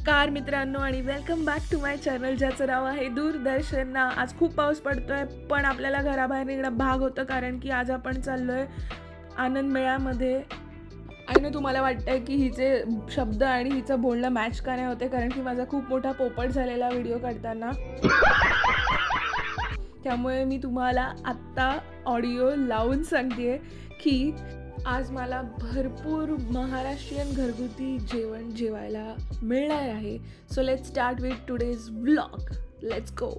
नमस्कार मित्रांनो आणि welcome back to my channel ज्याचं नाव आहे दूरदर्शन. आज खूप पाऊस पडतोय पण आपल्याला घराबाहेर निघणं भाग होतं कारण की आज आपण चाललोय आनंद मेळ्यामध्ये. आणि तुम्हाला वाटतंय की हिचे शब्द आणि हिचं बोलणं मॅच का नाही होते कारण की माझा खूप मोठा पोपट झालेला व्हिडिओ काढताना. त्यामुळे मी तुम्हाला आत्ता ऑडिओ लावून सांगते की आज मला भरपूर महाराष्ट्रीयन घरगुती जेवण जेवायला मिळणार आहे. So let's start with today's vlog. Let's go.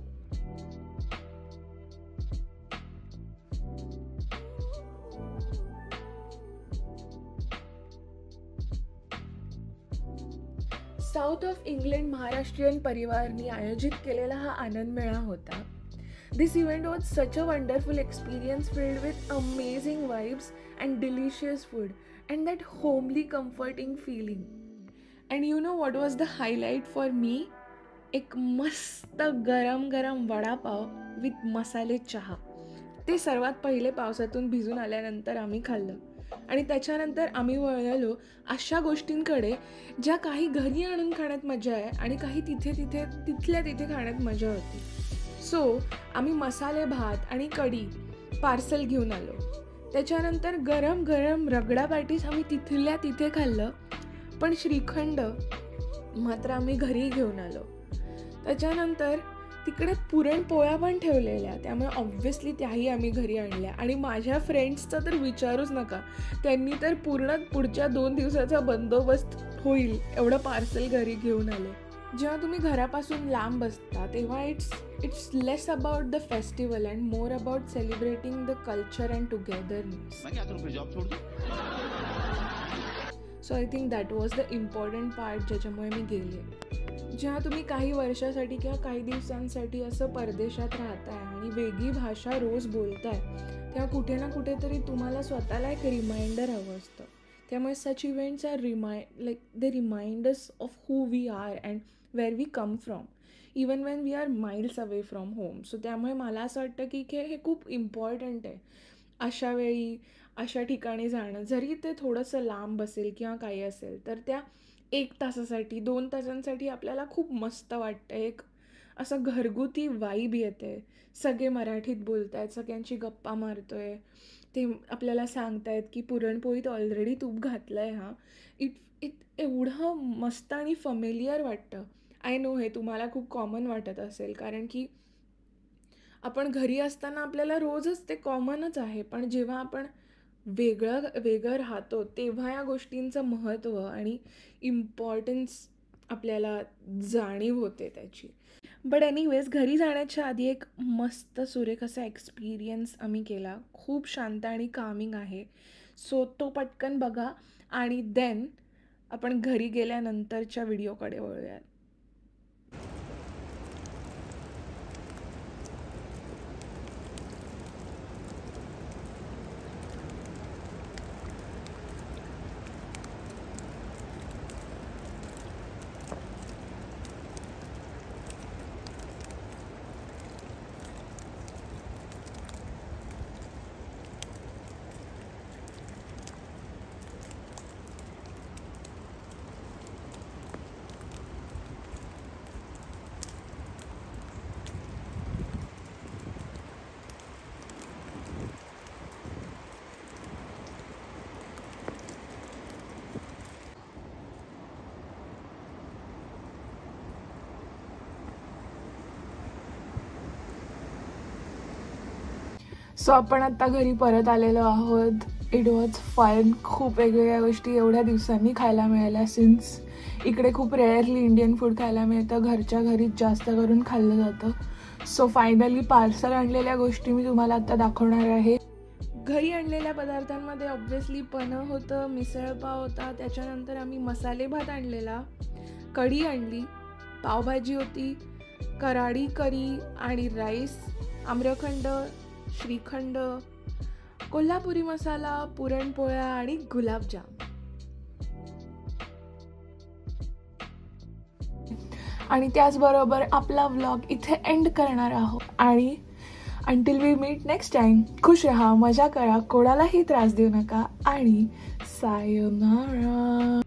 South of England Maharashtrian परिवारनी आयोजित केलेला हा आनंद मेळा होता. This event was such a wonderful experience filled with amazing vibes and delicious food and that homely comforting feeling. And you know what was the highlight for me? एक मस्त गरम गरम वडापाव विथ मसाले चहा. ते सर्वात पहिले पावसातून भिजून आल्यानंतर आम्ही खाल्लं आणि त्याच्यानंतर आम्ही वळलो अशा गोष्टींकडे ज्या काही घरी आणून खाण्यात मजा आहे आणि काही तिथल्या तिथे खाण्यात मजा होती. सो आम्ही मसाले भात आणि कढी पार्सल घेऊन आलो. त्याच्यानंतर गरम गरम रगडा पॅटीस आम्ही तिथल्या तिथे खाल्लं. पण श्रीखंड मात्र आम्ही घरी घेऊन आलो. त्याच्यानंतर तिकडे पुरणपोळ्या पण ठेवलेल्या, त्यामुळे ऑब्व्हियसली त्याही आम्ही घरी आणल्या. आणि माझ्या फ्रेंड्सचा तर विचारूच नका, त्यांनी तर पूर्ण पुढच्या 2 दिवसाचा बंदोबस्त होईल एवढं पार्सल घरी घेऊन आले. जेव्हा तुम्ही घरापासून लांब असता तेव्हा it's less about the festival and more about celebrating the culture and togetherness. So I think that was the important part ज्याच्यामुळे मी गेले. जेव्हा तुम्ही काही वर्षासाठी किंवा काही दिवसांसाठी असं परदेशात राहताय आणि वेगळी भाषा रोज बोलताय तेव्हा कुठे ना कुठेतरी तुम्हाला स्वतःला एक रिमाइंडर हवं असतं. त्यामुळे such events are they remind us of who we are and where we come from even when we are miles away from home. So त्यामुळे मला असं वाटतं की हे खूप इम्पॉर्टंट आहे अशा वेळी अशा ठिकाणी जाणं. जरी ते थोडंसं लांब असेल किंवा काही असेल तर त्या 1 तासासाठी 2 तासांसाठी आपल्याला खूप मस्त वाटतं. एक असं घरगुती वाईब येते. सगळे मराठीत बोलत आहेत, सगळ्यांची गप्पा मारतोय, ते आपल्याला सांगतायत की पुरणपोळीत ऑलरेडी तूप घातलं आहे. इट एवढं मस्त आणि फॅमिलियर वाटतं. आय नो हे तुम्हाला खूप कॉमन वाटत असेल कारण की आपण घरी असताना आपल्याला रोजच ते कॉमनच आहे. पण जेव्हा आपण वेगळं राहतो तेव्हा या गोष्टींचं महत्त्व आणि इम्पॉर्टन्स आपल्याला जाणीव होते त्याची. बट एनिवेज घरी जाण्याच्या आधी एक मस्त सुरेख असा एक्सपिरियन्स आम्ही केला. खूप शांत आणि कामिंग आहे. सो तो पटकन बघा आणि देन आपण घरी गेल्यानंतरच्या व्हिडिओकडे वळूयात. सो आपण आत्ता घरी परत आलेलो आहोत. It was fun. खूप वेगवेगळ्या गोष्टी एवढ्या दिवसांनी खायला मिळाल्या सिन्स इकडे खूप रेअरली इंडियन फूड खायला मिळतं. घरच्या घरीच जास्त करून खाल्लं जातं. सो फायनली पार्सल आणलेल्या गोष्टी मी तुम्हाला आत्ता दाखवणार आहे. घरी आणलेल्या पदार्थांमध्ये ऑब्व्हियसली पन्ह होतं, मिसळपाव होता, त्याच्यानंतर आम्ही मसाले भात आणलेला, कढी आणली, पावभाजी होती, कराडी करी आणि राईस, आम्रखंड, श्रीखंड, कोल्हापुरी मसाला, पुरणपोळ्या आणि गुलाबजाम. आणि त्याचबरोबर आपला व्लॉग इथे एंड करणार आहोत. आणि until we meet next time, खुश रहा, मजा करा, कोणालाही त्रास देऊ नका आणि सायोनारा.